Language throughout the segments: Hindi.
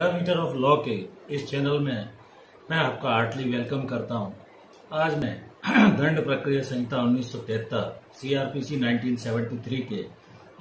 मीटर ऑफ लॉ के इस चैनल में मैं आपका हार्टली वेलकम करता हूं। आज मैं दंड प्रक्रिया संहिता 1973 सीआरपीसी 1973 के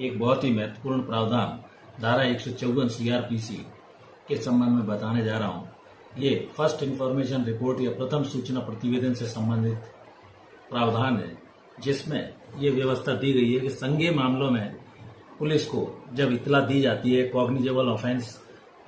एक बहुत ही महत्वपूर्ण प्रावधान धारा 154 सीआरपीसी के संबंध में बताने जा रहा हूं। ये फर्स्ट इंफॉर्मेशन रिपोर्ट या प्रथम सूचना प्रतिवेदन से संबंधित प्रावधान है, जिसमें ये व्यवस्था दी गई है कि संज्ञेय मामलों में पुलिस को जब इतला दी जाती है, कॉग्निजेबल ऑफेंस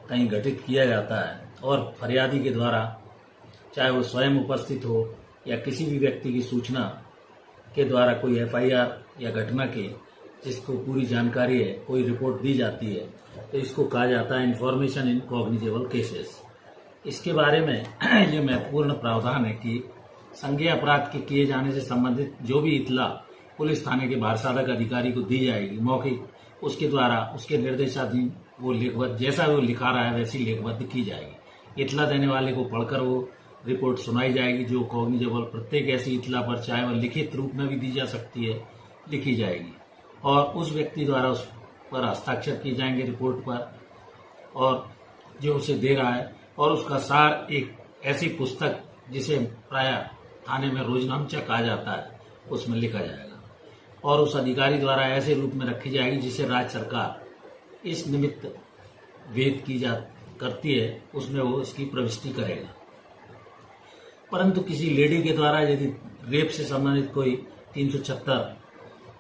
कहीं घटित किया जाता है और फरियादी के द्वारा, चाहे वो स्वयं उपस्थित हो या किसी भी व्यक्ति की सूचना के द्वारा कोई एफआईआर या घटना के जिसको पूरी जानकारी है कोई रिपोर्ट दी जाती है, तो इसको कहा जाता है इंफॉर्मेशन इन कॉग्निजेबल केसेस। इसके बारे में ये महत्वपूर्ण प्रावधान है कि संज्ञेय अपराध के किए जाने से संबंधित जो भी इतला पुलिस थाने के भारसाधक अधिकारी को दी जाएगी मौखिक, उसके द्वारा उसके निर्देशाधीन वो लेखबद्ध, जैसा वो लिखा रहा है वैसी लेखबद्ध की जाएगी। इतला देने वाले को पढ़कर वो रिपोर्ट सुनाई जाएगी, जो कॉग्निजेबल प्रत्येक ऐसी इतला पर चाहे वह लिखित रूप में भी दी जा सकती है, लिखी जाएगी और उस व्यक्ति द्वारा उस पर हस्ताक्षर किए जाएंगे रिपोर्ट पर, और जो उसे दे रहा है और उसका सार एक ऐसी पुस्तक जिसे प्राय थाने में रोजनामचा कहा जाता है उसमें लिखा जाएगा और उस अधिकारी द्वारा ऐसे रूप में रखी जाएगी जिसे राज्य सरकार इस निमित्त वेद की जा करती है, उसमें वो इसकी प्रविष्टि करेगा। परंतु किसी लेडी के द्वारा यदि रेप से संबंधित कोई 376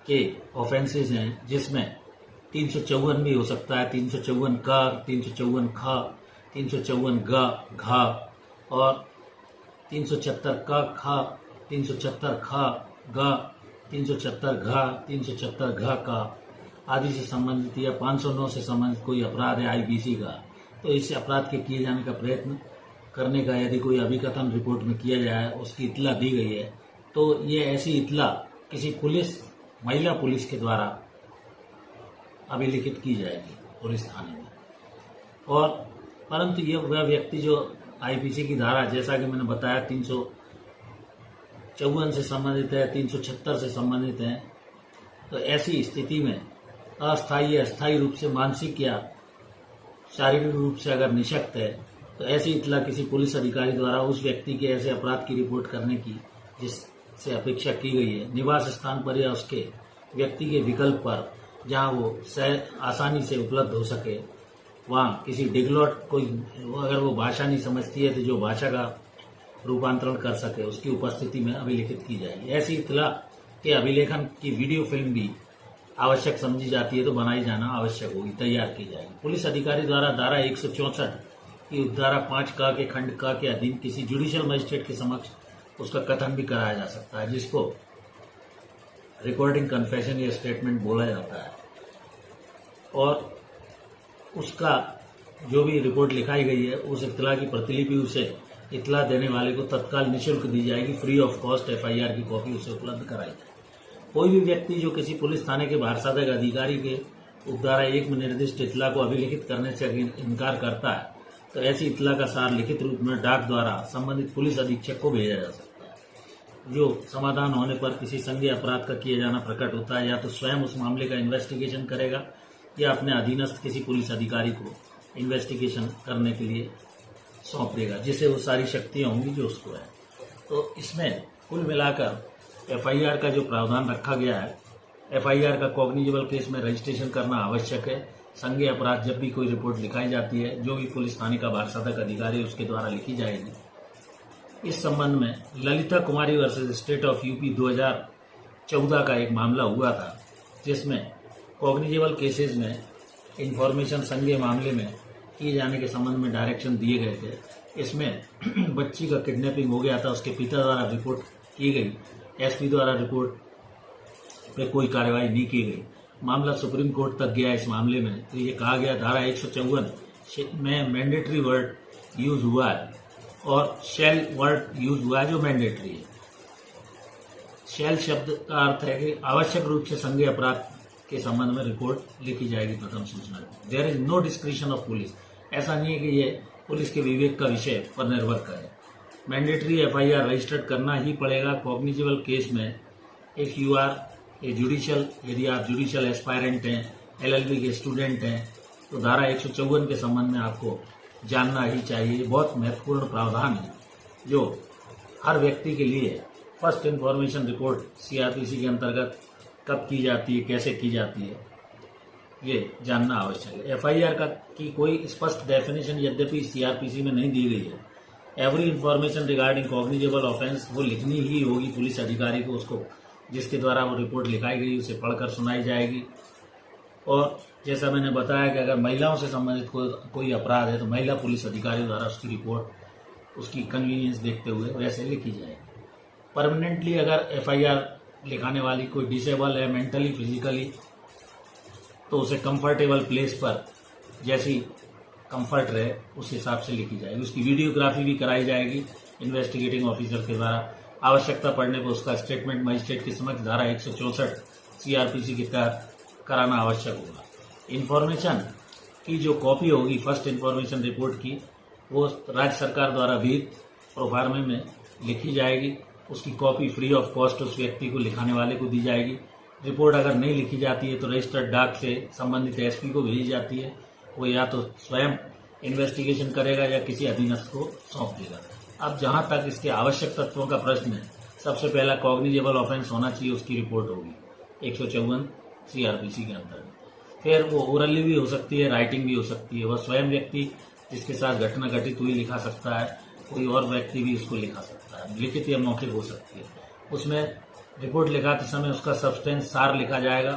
के ऑफेंसेस हैं, जिसमें 354 भी हो सकता है, 354 का, 354 खा, 354 गा घा और 376 का खा, 376 खा गा, 376 घा, 376 घा का आदि से संबंधित या 509 से संबंधित कोई अपराध है आईपीसी का, तो इस अपराध के किए जाने का प्रयत्न करने का यदि कोई अभिकथन रिपोर्ट में किया जाए, उसकी इतला दी गई है, तो ये ऐसी इतला किसी पुलिस, महिला पुलिस के द्वारा अभिलिखित की जाएगी पुलिस थाने में। और परंतु ये वह व्यक्ति जो आईपीसी की धारा, जैसा कि मैंने बताया, 354 से संबंधित है, 376 से संबंधित है, तो ऐसी स्थिति में अस्थायी या स्थायी रूप से मानसिक या शारीरिक रूप से अगर निशक्त है, तो ऐसी इतला किसी पुलिस अधिकारी द्वारा उस व्यक्ति के ऐसे अपराध की रिपोर्ट करने की जिससे अपेक्षा की गई है, निवास स्थान पर या उसके व्यक्ति के विकल्प पर जहां वो आसानी से उपलब्ध हो सके, वहां किसी डिगलॉट, कोई अगर वो भाषा नहीं समझती है तो जो भाषा का रूपांतरण कर सके, उसकी उपस्थिति में अभिलिखित की जाएगी। ऐसी इतला के अभिलेखन की वीडियो फिल्म भी आवश्यक समझी जाती है, तो बनाई जाना आवश्यक होगी, तैयार की जाएगी। पुलिस अधिकारी द्वारा धारा 164 की उपधारा 5 का के खंड का के अधीन किसी जुडिशियल मजिस्ट्रेट के समक्ष उसका कथन भी कराया जा सकता है, जिसको रिकॉर्डिंग कन्फेशन या स्टेटमेंट बोला जाता है, और उसका जो भी रिपोर्ट लिखाई गई है उस इतला की प्रतिलिपि उसे इतला देने वाले को तत्काल निःशुल्क दी जाएगी। फ्री ऑफ कॉस्ट एफआईआर की कॉपी उसे उपलब्ध कराई जाएगी। कोई भी व्यक्ति जो किसी पुलिस थाने के भारसाधक अधिकारी के उपधारा 1 में निर्दिष्ट इतला को अभिलिखित करने से इनकार करता है, तो ऐसी इतला का सार लिखित रूप में डाक द्वारा संबंधित पुलिस अधीक्षक को भेजा जा सकता है, जो समाधान होने पर किसी संज्ञेय अपराध का किया जाना प्रकट होता है, या तो स्वयं उस मामले का इन्वेस्टिगेशन करेगा या अपने अधीनस्थ किसी पुलिस अधिकारी को इन्वेस्टिगेशन करने के लिए सौंप देगा, जिसे वो सारी शक्तियां होंगी जो उसको है। तो इसमें कुल मिलाकर एफआईआर का जो प्रावधान रखा गया है, एफआईआर का कॉग्निजेबल केस में रजिस्ट्रेशन करना आवश्यक है। संज्ञेय अपराध जब भी कोई रिपोर्ट लिखाई जाती है, जो भी पुलिस थाने का भारसाधक अधिकारी उसके द्वारा लिखी जाएगी। इस संबंध में ललिता कुमारी वर्सेस स्टेट ऑफ यूपी 2014 का एक मामला हुआ था, जिसमें कॉग्निजेबल केसेस में इंफॉर्मेशन संज्ञेय मामले में किए जाने के संबंध में डायरेक्शन दिए गए थे। इसमें बच्ची का किडनैपिंग हो गया था, उसके पिता द्वारा रिपोर्ट की गई, एसपी द्वारा रिपोर्ट पे कोई कार्रवाई नहीं की गई, मामला सुप्रीम कोर्ट तक गया। इस मामले में तो ये कहा गया धारा 154 में मैंडेटरी वर्ड यूज हुआ है और शेल वर्ड यूज हुआ है जो मैंडेटरी है। शेल शब्द का अर्थ है कि आवश्यक रूप से संज्ञेय अपराध के संबंध में रिपोर्ट लिखी जाएगी प्रथम सूचना। There is no discretion of police, ऐसा नहीं है कि ये पुलिस के विवेक का विषय पर निर्भर करे। मैंडेटरी एफआईआर रजिस्टर्ड करना ही पड़ेगा कॉग्निजेबल केस में। If you are a judicial, यदि आप जुडिशियल एस्पायरेंट हैं, एलएलबी के स्टूडेंट हैं, तो धारा 154 के संबंध में आपको जानना ही चाहिए। बहुत महत्वपूर्ण प्रावधान है जो हर व्यक्ति के लिए है। फर्स्ट इन्फॉर्मेशन रिपोर्ट सीआरपीसी के अंतर्गत कब की जाती है, कैसे की जाती है, ये जानना आवश्यक है। एफआईआर का की कोई स्पष्ट डेफिनेशन यद्यपि सीआरपीसी में नहीं दी गई है। Every information regarding cognizable offence वो लिखनी ही होगी पुलिस अधिकारी को, उसको जिसके द्वारा वो रिपोर्ट लिखाई गई उसे पढ़कर सुनाई जाएगी। और जैसा मैंने बताया कि अगर महिलाओं से संबंधित कोई अपराध है तो महिला पुलिस अधिकारी द्वारा उसकी रिपोर्ट उसकी कन्वीनियंस देखते हुए वैसे लिखी जाएगी। परमानेंटली अगर एफआईआर लिखाने वाली कोई डिसेबल है मेंटली फिजिकली, तो उसे कंफर्टेबल प्लेस पर जैसी कंफर्ट रहे उस हिसाब से लिखी जाएगी। उसकी वीडियोग्राफी भी कराई जाएगी इन्वेस्टिगेटिंग ऑफिसर के द्वारा। आवश्यकता पड़ने पर उसका स्टेटमेंट मजिस्ट्रेट के समक्ष धारा 164 सीआरपीसी के तहत कराना आवश्यक होगा। इन्फॉर्मेशन की जो कॉपी होगी फर्स्ट इन्फॉर्मेशन रिपोर्ट की, वो राज्य सरकार द्वारा विहित प्रोफार्मे में लिखी जाएगी। उसकी कॉपी फ्री ऑफ कॉस्ट उस व्यक्ति को लिखाने वाले को दी जाएगी। रिपोर्ट अगर नहीं लिखी जाती है तो रजिस्टर्ड डाक से संबंधित एसपी को भेजी जाती है। वो या तो स्वयं इन्वेस्टिगेशन करेगा या किसी अधीनस्थ को सौंप देगा। अब जहां तक इसके आवश्यक तत्वों का प्रश्न है, सबसे पहला कॉग्निजेबल ऑफेंस होना चाहिए, उसकी रिपोर्ट होगी 154 सीआरपीसी के अंतर्गत। फिर वो ओरली भी हो सकती है, राइटिंग भी हो सकती है। वह स्वयं व्यक्ति जिसके साथ घटना घटित हुई लिखा सकता है, कोई और व्यक्ति भी उसको लिखा सकता है, लिखित या मौखिक हो सकती है। उसमें रिपोर्ट लिखाते समय उसका सब्सटेंस सार लिखा जाएगा,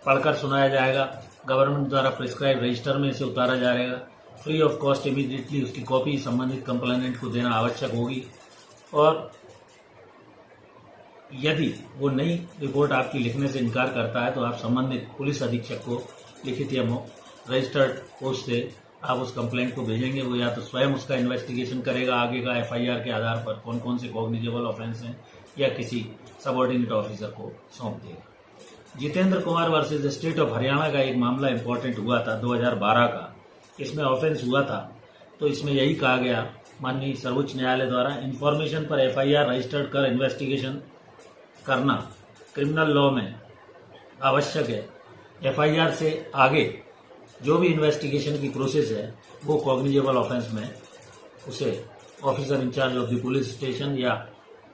पढ़कर सुनाया जाएगा, गवर्नमेंट द्वारा प्रिस्क्राइब रजिस्टर में इसे उतारा जाएगा। फ्री ऑफ कॉस्ट इमीडिएटली उसकी कॉपी संबंधित कंप्लेनेंट को देना आवश्यक होगी। और यदि वो नई रिपोर्ट आपकी लिखने से इनकार करता है तो आप संबंधित पुलिस अधीक्षक को लिखित या रजिस्टर्ड पोस्ट से आप उस कंप्लेंट को भेजेंगे। वो या तो स्वयं उसका इन्वेस्टिगेशन करेगा आगे का एफआईआर के आधार पर कौन कौन से कॉग्निजेबल ऑफेंस हैं, या किसी सबऑर्डिनेट ऑफिसर को सौंप देगा। Jitendra Kumar versus state of Haryana का एक मामला इंपॉर्टेंट हुआ था 2012 का। इसमें ऑफेंस हुआ था तो इसमें यही कहा गया माननीय सर्वोच्च न्यायालय द्वारा, इन्फॉर्मेशन पर एफआईआर रजिस्टर्ड कर इन्वेस्टिगेशन करना क्रिमिनल लॉ में आवश्यक है। एफआईआर से आगे जो भी इन्वेस्टिगेशन की प्रोसेस है वो कॉग्निजेबल ऑफेंस में उसे officer in charge of the police station या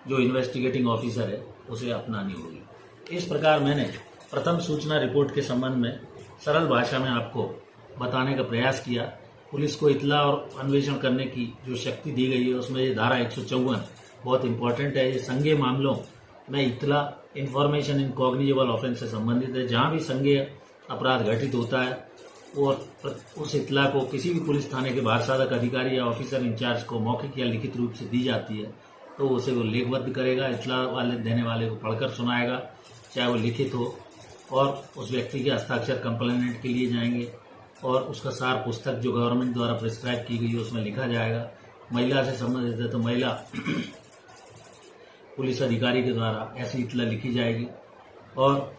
जो इन्वेस्टिगेटिंग ऑफिसर है उसे अपनानी होगी। इस प्रकार मैंने प्रथम सूचना रिपोर्ट के संबंध में सरल भाषा में आपको बताने का प्रयास किया। पुलिस को इतला और अन्वेषण करने की जो शक्ति दी गई है उसमें ये धारा 154 बहुत इंपॉर्टेंट है। ये संज्ञेय मामलों में इतला इन्फॉर्मेशन इन कॉग्निजेबल ऑफेंस से संबंधित है। जहां भी संज्ञेय अपराध घटित होता है और उस इतला को किसी भी पुलिस थाने के भारसाधक अधिकारी या ऑफिसर इंचार्ज को मौखिक या लिखित रूप से दी जाती है तो उसे वो लेखबद्ध करेगा, इतला वाले देने वाले को पढ़कर सुनाएगा, चाहे वो लिखित हो, और उस व्यक्ति के हस्ताक्षर कंप्लेनेंट के लिए जाएंगे और उसका सार पुस्तक जो गवर्नमेंट द्वारा प्रिस्क्राइब की गई है उसमें लिखा जाएगा। महिला से संबंधित है तो महिला पुलिस अधिकारी के द्वारा ऐसी इतला लिखी जाएगी। और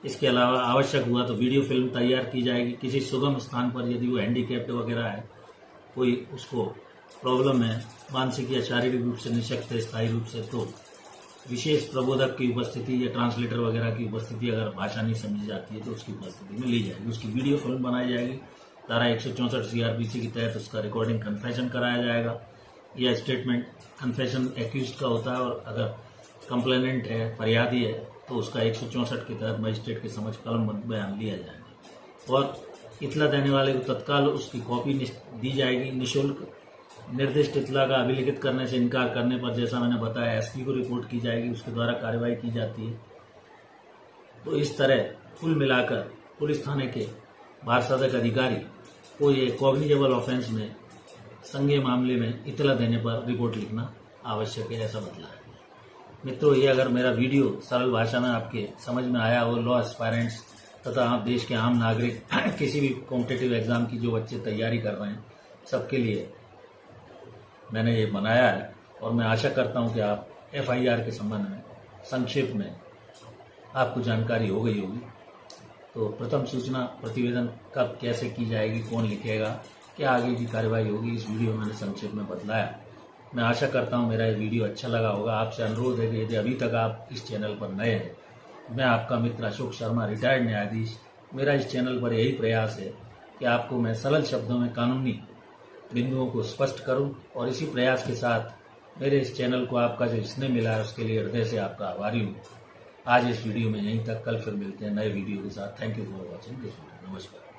इसके अलावा आवश्यक हुआ तो वीडियो फिल्म तैयार की जाएगी। किसी सुगम स्थान पर यदि वो हैंडीकैप्ड वगैरह है, कोई उसको प्रॉब्लम है मानसिक या शारीरिक रूप से निशक्त है स्थायी रूप से, तो विशेष प्रबोधक की उपस्थिति या ट्रांसलेटर वगैरह की उपस्थिति अगर भाषा नहीं समझी जाती है तो उसकी उपस्थिति में ली जाएगी। उसकी वीडियो फिल्म बनाई जाएगी। धारा 164 सीआरपीसी के तहत उसका रिकॉर्डिंग कन्फेशन कराया जाएगा या स्टेटमेंट कन्फेशन एक्यूज्ड का होता है, और अगर कंप्लेनेंट है, फरियादी है, तो उसका 164 के तहत मजिस्ट्रेट के समक्ष कलमबंद बयान लिया जाएगा और इतला देने वाले को तत्काल उसकी कॉपी दी जाएगी। निःशुल्क निर्दिष्ट इतला का अभिलिखित करने से इनकार करने पर जैसा मैंने बताया एसपी को रिपोर्ट की जाएगी, उसके द्वारा कार्रवाई की जाती है। तो इस तरह कुल मिलाकर पुलिस थाने के भारसाधक अधिकारी को ये कॉग्निजेबल ऑफेंस में संज्ञेय मामले में इतला देने पर रिपोर्ट लिखना आवश्यक है, ऐसा बतला है। मित्रों, ये अगर मेरा वीडियो सरल भाषा में आपके समझ में आया हो, लॉ एस्पायरेंट्स तथा आप देश के आम नागरिक किसी भी कॉम्पिटिटिव एग्जाम की जो बच्चे तैयारी कर रहे हैं सबके लिए मैंने ये बनाया है। और मैं आशा करता हूं कि आप एफआईआर के संबंध में संक्षेप में आपको जानकारी हो गई होगी। तो प्रथम सूचना प्रतिवेदन कब कैसे की जाएगी, कौन लिखेगा, क्या आगे की कार्रवाई होगी, इस वीडियो में मैंने संक्षेप में बतलाया। मैं आशा करता हूं मेरा ये वीडियो अच्छा लगा होगा। आपसे अनुरोध है कि यदि अभी तक आप इस चैनल पर नए हैं, मैं आपका मित्र अशोक शर्मा, रिटायर्ड न्यायाधीश। मेरा इस चैनल पर यही प्रयास है कि आपको मैं सरल शब्दों में कानूनी बिंदुओं को स्पष्ट करूं और इसी प्रयास के साथ मेरे इस चैनल को आपका जो स्नेह मिला है उसके लिए हृदय से आपका आभारी हूं। आज इस वीडियो में यहीं तक, कल फिर मिलते हैं नए वीडियो के साथ। Thank you for watching this video. नमस्कार।